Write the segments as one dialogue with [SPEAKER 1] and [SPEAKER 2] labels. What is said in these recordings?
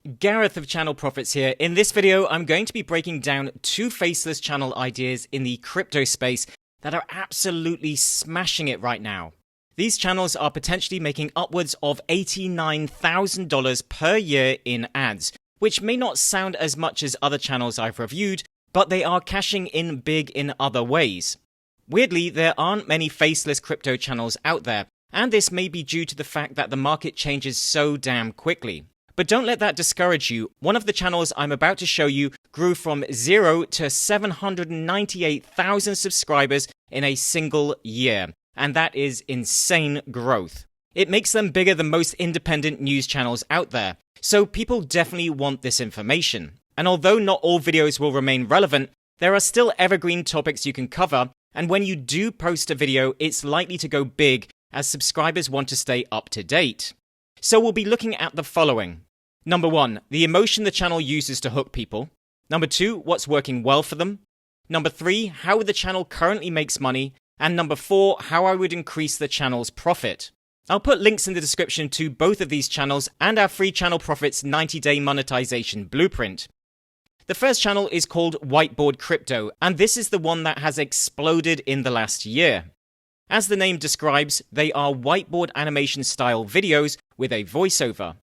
[SPEAKER 1] Gareth of Channel Profits here. In this video, I'm going to be breaking down two faceless channel ideas in the crypto space that are absolutely smashing it right now. These channels are potentially making upwards of $89,000 per year in ads, which may not sound as much as other channels I've reviewed, but they are cashing in big in other ways. Weirdly, there aren't many faceless crypto channels out there, and this may be due to the fact that the market changes so damn quickly. But don't let that discourage you. One of the channels I'm about to show you grew from 0 to 798,000 subscribers in a single year, and that is insane growth. It makes them bigger than most independent news channels out there, so people definitely want this information. And although not all videos will remain relevant, there are still evergreen topics you can cover, and when you do post a video, it's likely to go big as subscribers want to stay up to date. So we'll be looking at the following. Number 1, the emotion the channel uses to hook people. Number 2, what's working well for them. Number 3, how the channel currently makes money. And number 4, how I would increase the channel's profit. I'll put links in the description to both of these channels and our free Channel Profits 90-day monetization blueprint. The first channel is called Whiteboard Crypto, and this is the one that has exploded in the last year. As the name describes, they are whiteboard animation style videos with a voiceover.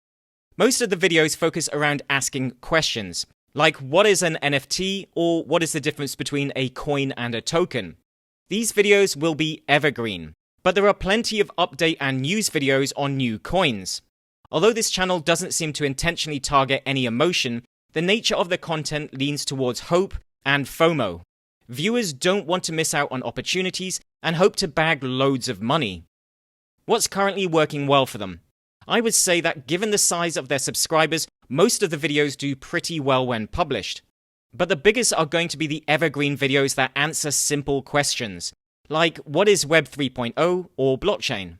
[SPEAKER 1] Most of the videos focus around asking questions, like what is an NFT or what is the difference between a coin and a token. These videos will be evergreen, but there are plenty of update and news videos on new coins. Although this channel doesn't seem to intentionally target any emotion, the nature of the content leans towards hope and FOMO. Viewers don't want to miss out on opportunities and hope to bag loads of money. What's currently working well for them? I would say that given the size of their subscribers, most of the videos do pretty well when published. But the biggest are going to be the evergreen videos that answer simple questions, like what is Web 3.0 or blockchain?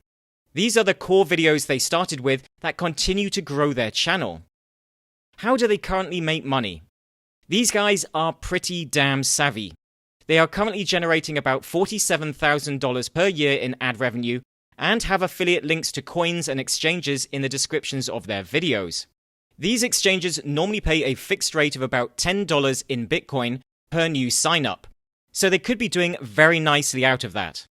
[SPEAKER 1] These are the core videos they started with that continue to grow their channel. How do they currently make money? These guys are pretty damn savvy. They are currently generating about $47,000 per year in ad revenue and have affiliate links to coins and exchanges in the descriptions of their videos. These exchanges normally pay a fixed rate of about $10 in Bitcoin per new sign-up, so they could be doing very nicely out of that.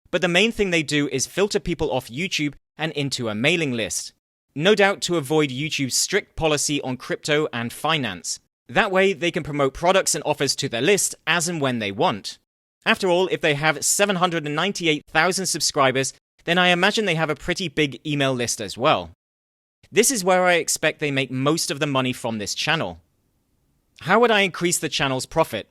[SPEAKER 1] But the main thing they do is filter people off YouTube and into a mailing list, no doubt to avoid YouTube's strict policy on crypto and finance. That way they can promote products and offers to their list as and when they want. After all, if they have 798,000 subscribers, then I imagine they have a pretty big email list as well. This is where I expect they make most of the money from this channel. How would I increase the channel's profit?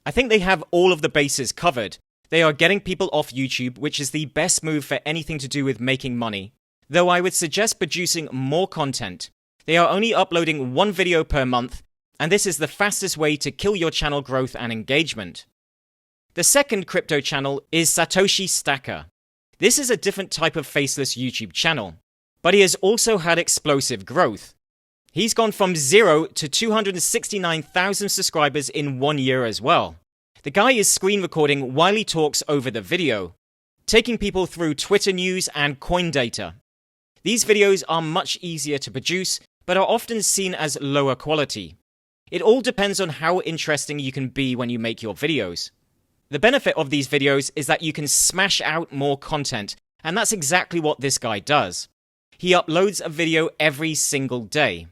[SPEAKER 1] I think they have all of the bases covered. They are getting people off YouTube, which is the best move for anything to do with making money. Though I would suggest producing more content. They are only uploading one video per month, and this is the fastest way to kill your channel growth and engagement. The second crypto channel is Satoshi Stacker. This is a different type of faceless YouTube channel, but he has also had explosive growth. He's gone from 0 to 269,000 subscribers in 1 year as well. The guy is screen recording while he talks over the video, taking people through Twitter news and coin data. These videos are much easier to produce, but are often seen as lower quality. It all depends on how interesting you can be when you make your videos. The benefit of these videos is that you can smash out more content, and that's exactly what this guy does. He uploads a video every single day.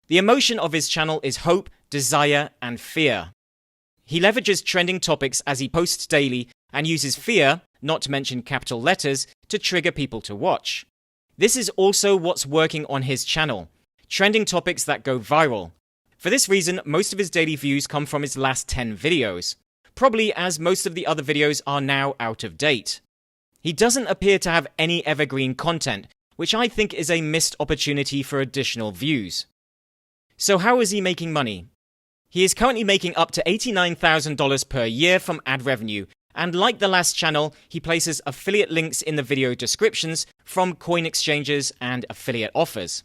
[SPEAKER 1] The emotion of his channel is hope, desire, and fear. He leverages trending topics as he posts daily and uses fear, not to mention capital letters, to trigger people to watch. This is also what's working on his channel, trending topics that go viral. For this reason, most of his daily views come from his last 10 videos. Probably as most of the other videos are now out of date. He doesn't appear to have any evergreen content, which I think is a missed opportunity for additional views. So how is he making money? He is currently making up to $89,000 per year from ad revenue, and like the last channel, he places affiliate links in the video descriptions from coin exchanges and affiliate offers.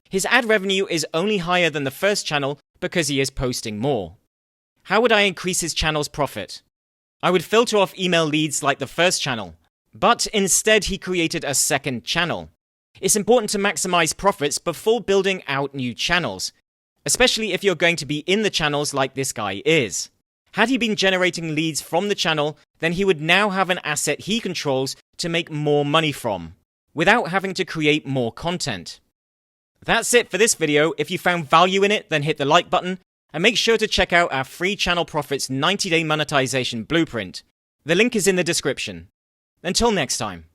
[SPEAKER 1] His ad revenue is only higher than the first channel because he is posting more. How would I increase his channel's profit? I would filter off email leads like the first channel, but instead he created a second channel. It's important to maximize profits before building out new channels, especially if you're going to be in the channels like this guy is. Had he been generating leads from the channel, then he would now have an asset he controls to make more money from, without having to create more content. That's it for this video. If you found value in it, then hit the like button, and make sure to check out our free Channel Profits 90-day monetization blueprint. The link is in the description. Until next time.